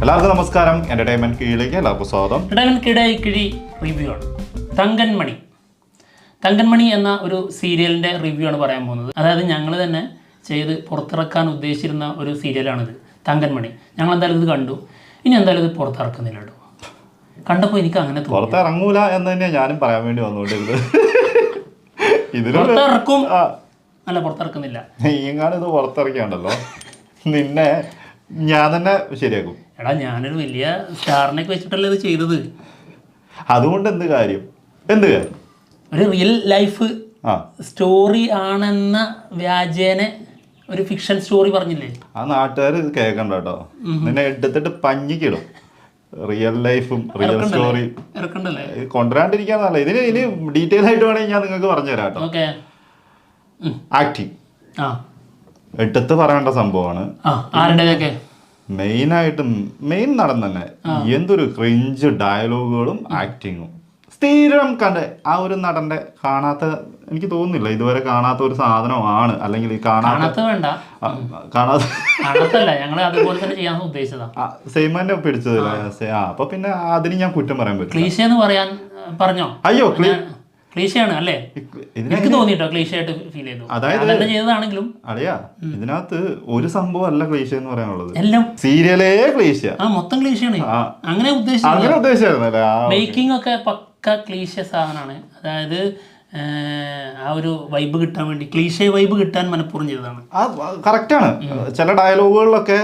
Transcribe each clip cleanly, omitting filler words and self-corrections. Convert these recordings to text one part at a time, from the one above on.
എല്ലാവർക്കും നമസ്കാരം. എന്റർടൈൻമെന്റ് കീഴിലേക്ക് എല്ലാവർക്കും സ്വാഗതം. എന്റർടൈൻമെന്റ് കിഴി റിവ്യൂ ആണ്. തങ്കൻമണി എന്ന ഒരു സീരിയലിൻ്റെ റിവ്യൂ ആണ് പറയാൻ പോകുന്നത്. അതായത് ഞങ്ങൾ തന്നെ ചെയ്ത് പുറത്തിറക്കാൻ ഉദ്ദേശിച്ചിരുന്ന ഒരു സീരിയലാണിത്, തങ്കൻമണി. ഞങ്ങൾ എന്തായാലും ഇത് കണ്ടു, ഇനി എന്തായാലും ഇത് പുറത്തിറക്കുന്നില്ല കേട്ടോ. കണ്ടപ്പോൾ എനിക്ക് അങ്ങനെ പുറത്തിറങ്ങൂല എന്ന് തന്നെയാണ് ഞാനും പറയാൻ വേണ്ടി വന്നുകൊണ്ടിരുന്നത്. പുറത്തിറക്കും അല്ല, പുറത്തിറക്കുന്നില്ല. ഇങ്ങാനും ഇത് പുറത്തിറക്കിയാണ്ടല്ലോ, നിന്നെ ഞാൻ തന്നെ ശരിയാക്കും. എടാ, ഞാനൊരു വലിയ സ്റ്റാറിനൊക്കെ വെച്ചിട്ടല്ലേ ഇത് ചെയ്തത്. അതുകൊണ്ട് എന്ത് കാര്യം? ഒരു റിയൽ ലൈഫ് സ്റ്റോറി ആണെന്ന വ്യാജേന ഒരു ഫിക്ഷൻ സ്റ്റോറി പറഞ്ഞില്ലേ, ആ നാട്ടുകാർ ഇത് കേൾക്കണ്ട കേട്ടോ. നിന്നെ എടുത്തിട്ട് പഞ്ഞിക്കിടും. റിയൽ ലൈഫും റിയൽ സ്റ്റോറിയും കൊണ്ടുവരാണ്ടിരിക്കാന്നല്ല, ഇനി ഡീറ്റെയിൽ ആയിട്ട് വേണമെങ്കിൽ ഞാൻ നിങ്ങൾക്ക് പറഞ്ഞു തരാം കേട്ടോ. ആക്ടിങ് എടുത്ത് പറയേണ്ട സംഭവമാണ്. മെയിൻ നടൻ തന്നെ എന്തൊരു ക്രിഞ്ച് ഡയലോഗുകളും ആക്ടിങ്ങും സ്ഥിരം കണ്ട ആ ഒരു നടന്റെ കാണാത്ത, എനിക്ക് തോന്നുന്നില്ല ഇതുവരെ കാണാത്ത ഒരു സാധനമാണ്. അല്ലെങ്കിൽ സെയിമന്നെ പിടിച്ചതില്ല. അപ്പൊ പിന്നെ അതിന് ഞാൻ കുറ്റം പറയാൻ പറ്റും. അയ്യോ അല്ലേ, എനിക്ക് തോന്നിട്ടോ ക്ലീഷ ആയിട്ട് ഫീൽ ചെയ്തു. അതായത് ചെയ്തതാണെങ്കിലും അറിയാ, ഇതിനകത്ത് ഒരു സംഭവം അല്ല ക്ലീഷ എന്ന് പറയാനുള്ളത്. എല്ലാം സീരിയലേ ക്ലീഷ, മൊത്തം ക്ലീഷയാണ്. അങ്ങനെ ഉദ്ദേശിച്ചായിരുന്നല്ലേ. മേക്കിംഗ് ഒക്കെ പക്ക ക്ലീഷ സാധനമാണ്. അതായത് ആ ഒരു വൈബ് കിട്ടാൻ വേണ്ടി, ക്ലീഷ വൈബ് കിട്ടാൻ മനഃപൂർവ്വം ചെയ്തതാണ്. കറക്റ്റാണ്. ചില ഡയലോഗുകളിലൊക്കെ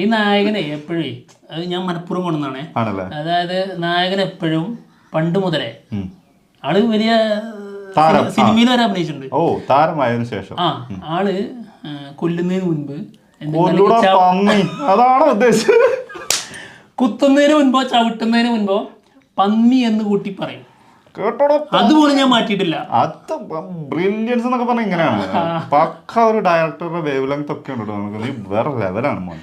ഈ നായകനെ എപ്പോഴും, അത് ഞാൻ മനഃപൂർവ്വം കൊണ്ടുവന്നാണേ. അതായത് നായകൻ എപ്പോഴും പണ്ട് മുതലേ ആള് വലിയ സിനിമയിൽ വരെ അഭിനയിച്ചിട്ടുണ്ട്. താരമായതിനു ശേഷം ആള് കൊല്ലുന്നതിന് മുൻപ്, അതാണ് ഉദ്ദേശിച്ചത്, കുത്തുന്നതിന് മുൻപോ ചവിട്ടുന്നതിന് മുൻപോ പന്നി എന്ന് കൂട്ടി പറയും. അതുപോലെ ഞാൻ മാറ്റിയിട്ടില്ല. അത് ബ്രില്യൻസ് എന്നൊക്കെ പറഞ്ഞാൽ ഇങ്ങനെയാണ്. പക്ക ഒരു ഡയറക്ടറുടെ വേവ് ലെങ്ത് ഒക്കെ ഉണ്ട്. വേറെ ലെവലാണ് മോൻ.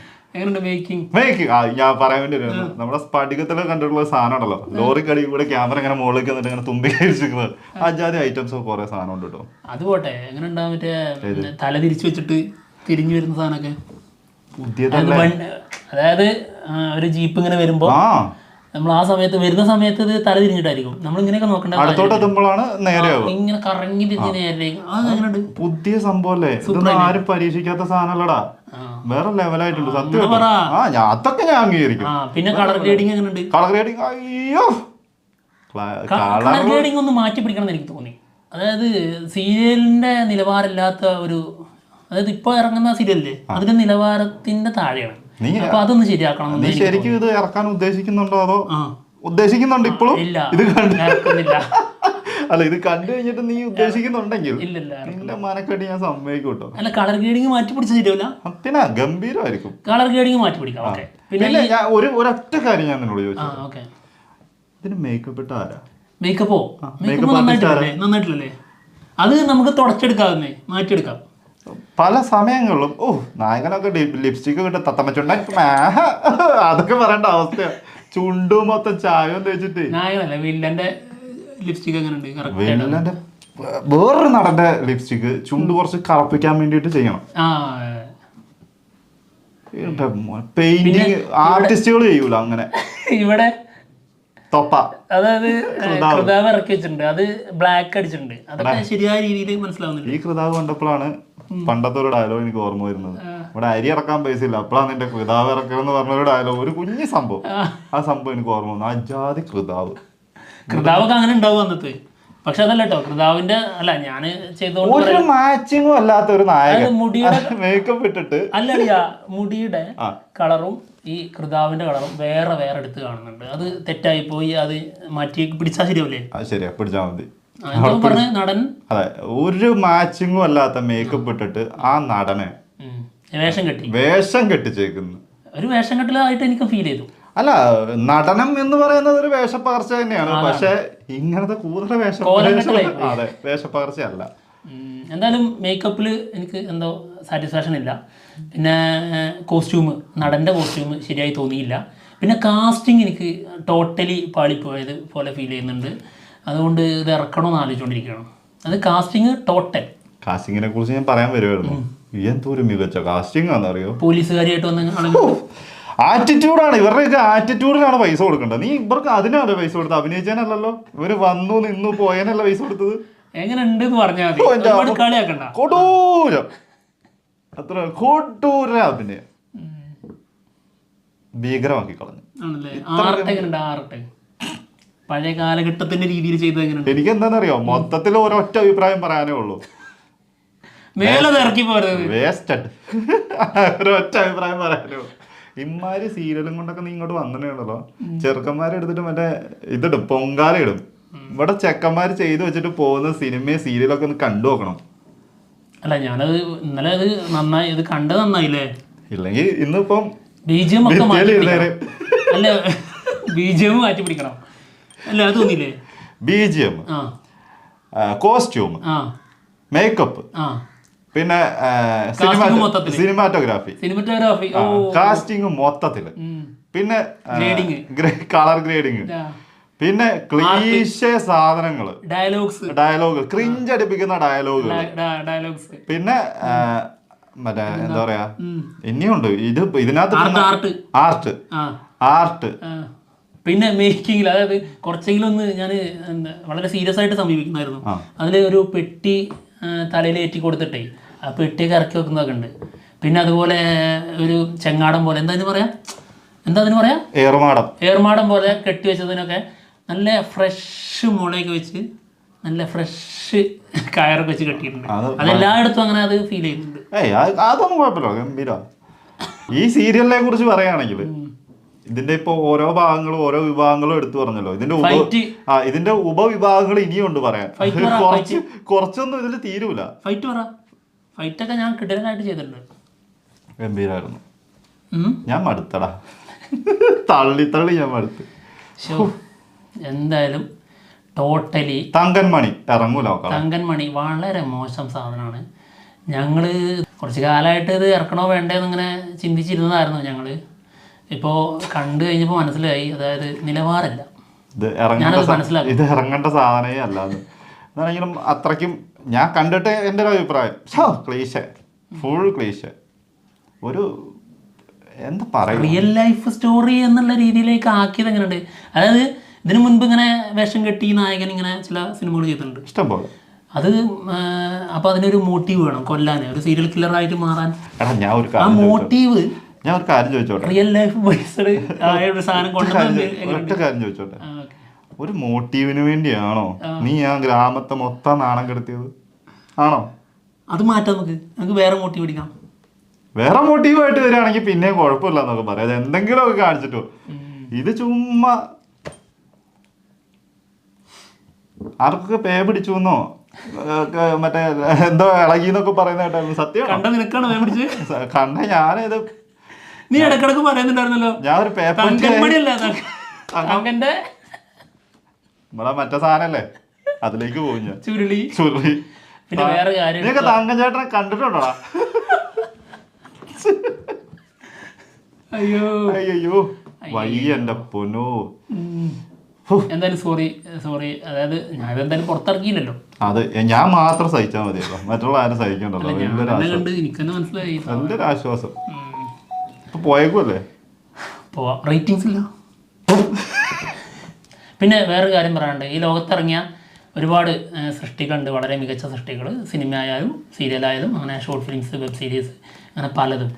മേക്കിംഗ് ഞാൻ പറയാൻ വേണ്ടി വരുന്നത്, നമ്മുടെ സ്പടികത്തിലൊക്കെ കണ്ടിട്ടുള്ള സാധനമാണല്ലോ, ലോറി കടി കൂടെ ക്യാമറ ഇങ്ങനെ മുകളിലേക്ക് വന്നിട്ട് ഇങ്ങനെ തുമ്പി കഴിച്ചിരിക്കുന്നത്. അജാതി ഐറ്റംസ് ഒക്കെ കുറെ സാധനം ഉണ്ട് കേട്ടോ. അത് പോട്ടെ, എങ്ങനെ ഉണ്ടാവും മറ്റേ തല തിരിച്ചു വെച്ചിട്ട് തിരിഞ്ഞു വരുന്ന സാധനമൊക്കെ പുതിയതല്ലേ. അതായത് ഒരു ജീപ്പ് ഇങ്ങനെ വരുമ്പോ നമ്മൾ ആ സമയത്ത് വരുന്ന സമയത്ത് ഇത് തല തിരിഞ്ഞിട്ടായിരിക്കും നമ്മൾ ഇങ്ങനെയൊക്കെ നോക്കണ്ട. ഇങ്ങനെ കറങ്ങി തിരിഞ്ഞ് നേരേക്കും. അത് പുതിയ സംഭവല്ലേ, ഇതൊന്നും ആരും പരീക്ഷിക്കാത്ത സാധനമല്ലടാ. വേറെ ലെവലായിട്ടുണ്ട് സത്യം. അതൊക്കെ ഞാൻ അംഗീകരിക്കും. പിന്നെ കളർ ഗ്രേഡിങ് എങ്ങനെ ഉണ്ട്? കളർ ഗ്രേഡിങ്, അയ്യോ, കളർ ഗ്രേഡിങ് ഒന്ന് മാറ്റി പിടിക്കണം എന്ന് എനിക്ക് തോന്നി. അതായത് സീരിയലിന്റെ നിലവാരമില്ലാത്ത ഒരു, അതായത് ഇപ്പൊ ഇറങ്ങുന്ന സീരിയലില്ലേ, അതിന്റെ നിലവാരത്തിന്റെ താഴെയാണ്. അപ്പൊ അതൊന്ന് ശരിയാക്കണം. നീ ശരിക്കും ഇത് ഇറക്കാൻ ഉദ്ദേശിക്കുന്നുണ്ടോ അതോ ഉദ്ദേശിക്കുന്നുണ്ട് ഇപ്പോഴും? ഇത് കണ്ടില്ല. അല്ല, ഇത് കണ്ടു കഴിഞ്ഞിട്ട് നീ ഉദ്ദേശിക്കുന്നുണ്ടെങ്കിൽ നിന്റെ മനക്കെട്ടി ഞാൻ സമ്മതിക്കും കേട്ടോ. അല്ല, കളർ ഗ്രേഡിങ് മാറ്റി പിടിച്ച ശരിയല്ല. പിന്നെ ഗംഭീരമായിരിക്കും. കളർ ഗ്രേഡിങ് മാറ്റി പിടിക്കാം. പിന്നെ ഞാൻ ഒരൊറ്റ കാര്യം ഞാൻ നിന്നോട് ചോദിച്ചു, ഇതിന് മേക്കപ്പ് ഇട്ട ആരാ? മേക്കപ്പോ നന്നായിട്ടില്ലല്ലേ? അത് നമുക്ക് തുടച്ചെടുക്കാവുന്നേ, മാറ്റിയെടുക്കാം. പല സമയങ്ങളിലും നായകനൊക്കെ ലിപ്സ്റ്റിക് കിട്ടും, തത്തമ്മച്ചുണ്ട, അതൊക്കെ പറയേണ്ട അവസ്ഥയാ. ചുണ്ടും മൊത്തം ചായവും തേച്ചിട്ട്. നായകനല്ല, വില്ലന്റെ ലിപ്സ്റ്റിക് എങ്ങനെയുണ്ട്? വില്ലന്റെ വേറൊരു നടന്റെ ലിപ്സ്റ്റിക് ചുണ്ട് കുറച്ച് കറുപ്പിക്കാൻ വേണ്ടിട്ട് ചെയ്യണം. പെയിന്റിങ് ആർട്ടിസ്റ്റുകൾ ചെയ്യൂല അങ്ങനെ. ഇവിടെ തൊപ്പ, അതായത് കൃതാവ് ഇറക്കി വെച്ചിട്ടുണ്ട്, അത് ബ്ലാക്ക് അടിച്ചിട്ടുണ്ട്. അതൊക്കെ ശരിയായ രീതിയിൽ മനസ്സിലാവുന്നില്ല. ഈ കൃതാവ് കണ്ടപ്പോഴാണ് പണ്ടത്തെ ഒരു ഡയലോഗ് എനിക്ക് ഓർമ്മ വരുന്നത്. ഇവിടെ അരി ഇറക്കാൻ പൈസ ഇല്ല, അപ്പോഴാണ് നിന്റെ കൃതാവ് ഇറക്കണം പറഞ്ഞൊരു ഡയലോഗ്, ഒരു കുഞ്ഞു സംഭവം. ആ സംഭവം എനിക്ക് ഓർമ്മ വന്നു. അജാതി കൃതാവൊക്കെ അങ്ങനെ ഉണ്ടാവും അന്നത്തെ. പക്ഷെ അതല്ല കേട്ടോ, കൃതാവിന്റെ അല്ല ഞാൻ ചെയ്തോണ്ട് ഒരു മാച്ചിങ്ങും അല്ലാത്ത ഒരു നായകൻ മുടിയുടെ മേക്കപ്പ് ഇട്ടിട്ട് അല്ലടിയാ, മുടിയുടെ കളറും ഈ കൃതാവിന്റെ കളറും വേറെ വേറെ എടുത്ത് കാണുന്നുണ്ട്. അത് തെറ്റായി പോയി, അത് മാറ്റി പിടിച്ചാൽ ശരിയാവില്ലേ? ശരിയാ, പിടിച്ചാൽ മതി. നടൻ അതെ, ഒരു മാച്ചിങ്ങും അല്ലാത്ത മേക്കപ്പ് ഇട്ടിട്ട് ആ നടനെ വേഷം കെട്ടിച്ചേക്കുന്നു. ഒരു വേഷം കെട്ടലായിട്ട് എനിക്ക് ഫീൽ ചെയ്തു. അല്ല, നടനം എന്ന് പറയുന്നത് ഒരു വേഷപ്പകർച്ച തന്നെയാണ്. പക്ഷെ ഇങ്ങനത്തെ കൂടുതൽ വേഷപ്പകർച്ച അല്ല. എന്തായാലും മേക്കപ്പിൽ എനിക്ക് എന്തോ സാറ്റിസ്ഫാക്ഷൻ ഇല്ല. പിന്നെ കോസ്റ്റ്യൂം, നടൻ്റെ കോസ്റ്റ്യൂം ശരിയായി തോന്നിയില്ല. പിന്നെ കാസ്റ്റിംഗ് എനിക്ക് ടോട്ടലി പാളിപ്പോയത് പോലെ ഫീൽ ചെയ്യുന്നുണ്ട്. അതുകൊണ്ട് ഇത് ഇറക്കണമെന്ന് ആലോചിച്ചുകൊണ്ടിരിക്കുകയാണ്. അത് കാസ്റ്റിംഗ് ടോട്ടൽ. കാസ്റ്റിങ്ങിനെ കുറിച്ച് ഞാൻ പറയാൻ വരുമായിരുന്നു. എന്തൊരു മികച്ച കാസ്റ്റിംഗ് ആണെന്നറിയോ. പോലീസുകാരിയായിട്ട് വന്ന ആറ്റിറ്റ്യൂഡാണ് ഇവരുടെയൊക്കെ. ആറ്റിറ്റ്യൂഡിനാണ് പൈസ കൊടുക്കേണ്ടത്. നീ ഇവർക്ക് അതിനാണ് പൈസ കൊടുത്തത്, അഭിനയിച്ചാനല്ലോ. ഇവര് വന്നു നിന്നു പോയനല്ല പൈസ കൊടുത്തത്. എങ്ങനെ ഉണ്ട് പറഞ്ഞാൽ മതി. കൊടൂരം, അത്ര കൊടൂര അഭിനയം ഭീകരമാക്കി കളഞ്ഞു. പഴയ കാലഘട്ടത്തിന്റെ രീതിയിൽ ചെയ്തത് എങ്ങനെയുണ്ട്? എനിക്ക് എന്താണെന്നറിയോ, മൊത്തത്തിൽ ഒരൊറ്റ അഭിപ്രായം പറയാനേ ഉള്ളൂ. വേസ്റ്റഡ്. ഒരൊറ്റ അഭിപ്രായം പറയാനേ ഉള്ളൂ. ഇമാര് സീരിയലും കൊണ്ടൊക്കെ നീ ഇങ്ങോട്ട് വന്നിട്ടുണ്ടല്ലോ, ചെറുക്കന്മാരെ എടുത്തിട്ട് മറ്റേ ഇതിടും, പൊങ്കാല ഇടും. ഇവിടെ ചെക്കന്മാര് ചെയ്തു വെച്ചിട്ട് പോകുന്ന സിനിമയും സീരിയലൊക്കെ ഒന്ന് കണ്ടു നോക്കണം. അല്ല ഞാനത് ഇന്നലെ അത് നന്നായി, ഇത് കണ്ടത് നന്നായില്ലേ? ഇല്ലെങ്കിൽ ഇന്നിപ്പം ബിജിഎം ഒക്കെ അല്ല ബിജിഎം മാറ്റി പിടിക്കണം അല്ല, അത് തോന്നിയില്ലേ? ബിജിഎം, കോസ്റ്റ്യൂം, മേക്കപ്പ്, പിന്നെ സിനിമാറ്റോഗ്രാഫി, കാസ്റ്റിംഗ് മൊത്തത്തില്, പിന്നെ കളർ ഗ്രേഡിങ്, പിന്നെ ക്ലീശേ സാധനങ്ങള്, ഡയലോഗ് ക്രിഞ്ച് അടിപ്പിക്കുന്ന ഡയലോഗ്, പിന്നെ മറ്റേ എന്താ പറയാ ഇനിയുണ്ട് ഇതിനകത്ത് ആർട്ട്, പിന്നെ മേക്കിങ്ങിൽ, അതായത് കുറച്ചെങ്കിലും ഒന്ന് ഞാൻ വളരെ സീരിയസ് ആയിട്ട് സമീപിക്കുന്നായിരുന്നു. അതിൽ ഒരു പെട്ടി തലയിൽ ഏറ്റി കൊടുത്തിട്ടേ ആ പെട്ടിയൊക്കെ ഇറക്കി വെക്കുന്നതൊക്കെ ഉണ്ട്. പിന്നെ അതുപോലെ ഒരു ചെങ്ങാടം പോലെ എന്താ അതിന് പറയാ ഏർമാടം പോലെ കെട്ടി വെച്ചതിനൊക്കെ നല്ല ഫ്രഷ് മുളയൊക്കെ വെച്ച് നല്ല ഫ്രഷ് കയറൊക്കെ വെച്ച് കെട്ടിയിട്ടുണ്ട്. അതെല്ലായിടത്തും അങ്ങനെ അത് ഫീൽ ചെയ്യുന്നുണ്ട്. അതൊന്നും കുഴപ്പമില്ല, ഗംഭീര. ഈ സീരിയലിനെ കുറിച്ച് പറയുകയാണെങ്കിൽ ഇതിന്റെ ഇപ്പൊ ഓരോ ഭാഗങ്ങളും ഓരോ വിഭാഗങ്ങളും എടുത്തു പറഞ്ഞല്ലോ. ഇതിന്റെ ഉപവിഭാഗങ്ങൾ ഇനിയുണ്ട് പറയാൻ. കുറച്ചൊന്നും ഇതിൽ തീരൂല. ഫൈറ്റൊക്കെ ഞാൻ കിടലായിട്ട് ചെയ്തിട്ടുണ്ട്. ഗംഭീരായിരുന്നു. ഞാൻ മടുത്തടാ, തള്ളി ഞാൻ മടുത്ത്. എന്തായാലും ടോട്ടലി തങ്കൻമണി ഇറങ്ങൂല. തങ്കൻമണി വളരെ മോശം സാധനമാണ്. ഞങ്ങള് കുറച്ച് കാലമായിട്ട് ഇത് ഇറക്കണോ വേണ്ടേന്ന് ഇങ്ങനെ ചിന്തിച്ചിരുന്നതായിരുന്നു ഞങ്ങള്. ഇപ്പോൾ കണ്ടു കഴിഞ്ഞപ്പോൾ മനസ്സിലായി, അതായത് നിലവാരമില്ല. ഇത് ഇറങ്ങേണ്ട സാധനമേ അല്ലാതെ എന്നാണെങ്കിലും അത്രയ്ക്കും ഞാൻ കണ്ടിട്ട് എൻ്റെ ഒരു അഭിപ്രായം ക്ലീശ, ഫുൾ ക്ലീശ. ഒരു എന്താ പറയുക, റിയൽ ലൈഫ് സ്റ്റോറി എന്നുള്ള രീതിയിലേക്ക് ആക്കിയത് എങ്ങനെയുണ്ട്? അതായത് ഇതിനു മുൻപ് ഇങ്ങനെ വേഷം കെട്ടി നായകൻ ഇങ്ങനെ ചില സിനിമകൾ ചെയ്തിട്ടുണ്ട് ഇഷ്ടംപോലെ. അത് അപ്പോൾ അതിനൊരു മോട്ടീവ് വേണം കൊല്ലാൻ, ഒരു സീരിയൽ കില്ലറായിട്ട് മാറാൻ. ആ മോട്ടീവ് ഞാൻ ഒരു കാര്യം ചോദിച്ചോട്ടെ, റിയൽ ലൈഫ് ബേസ്ഡ് ആയ ഒരു സാധനം ഒറ്റ കാര്യം ചോദിച്ചോട്ടെ, ഒരു മോട്ടീവിന് വേണ്ടിയാണോ നീ ആ ഗ്രാമത്തെ മൊത്തം നാണം കെടുത്തിയത്? ആണോ? അത് മാറ്റാം, നമുക്ക് വേറെ മോട്ടീവ് പിടിക്കാം. വേറെ മോട്ടീവായിട്ട് വരികയാണെങ്കിൽ പിന്നെയും കുഴപ്പമില്ല എന്നൊക്കെ പറയാം, അത് എന്തെങ്കിലും ഒക്കെ കാണിച്ചിട്ടോ. ഇത് ചുമ്മാ ആർക്കൊക്കെ പേ പിടിച്ചു എന്നോ മറ്റേ എന്തോ ഇളകിന്നൊക്കെ പറയുന്ന കേട്ടായിരുന്നു. സത്യം കണ്ട ഞാനിത് നീ ഇടക്കിടക്ക് പറയുന്നുണ്ടായിരുന്നല്ലോ. ഞാൻ ഒരു പേപ്പർ നമ്മളെ മറ്റേ സാധനല്ലേ അതിലേക്ക് പോയി ഞാൻ. ചുരുളി. പിന്നെ വേറെ കാര്യം, നീയൊക്കെ തങ്കം ചേട്ടനെ കണ്ടിട്ടുണ്ടോടാ? അയ്യോ വയ്യ എന്റെ പൊന്നോ. എന്തായാലും സോറി അതായത് ഞാൻ എന്തായാലും പുറത്തിറക്കിയില്ലല്ലോ. അത് ഞാൻ മാത്രം സഹിച്ചാൽ മതിയല്ലോ, മറ്റുള്ള ആരും സഹിക്കണ്ടല്ലോ. എനിക്കെന്നെ മനസ്സിലായി, എന്റെ ഒരു ആശ്വാസം. ഇപ്പൊ പോയേക്കുമല്ലേ, പോവാം. റേറ്റിംഗ്സ് ഇല്ല. പിന്നെ വേറൊരു കാര്യം പറയാനുണ്ട്, ഈ ലോകത്തിറങ്ങിയ ഒരുപാട് സൃഷ്ടികളുണ്ട്, വളരെ മികച്ച സൃഷ്ടികൾ. സിനിമ ആയാലും സീരിയലായാലും അങ്ങനെ ഷോർട്ട് ഫിലിംസ്, വെബ് സീരീസ്, അങ്ങനെ പലതും.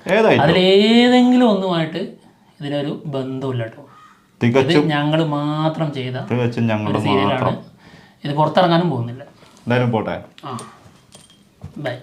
അതിലേതെങ്കിലും ഒന്നുമായിട്ട് ഇതിനൊരു ബന്ധമില്ല കേട്ടോ. ഇത് ഞങ്ങൾ മാത്രം ചെയ്ത സീരിയലാണ്. ഇത് പുറത്തിറങ്ങാനും പോകുന്നില്ല. എന്തായാലും പോട്ടെ. ബൈ.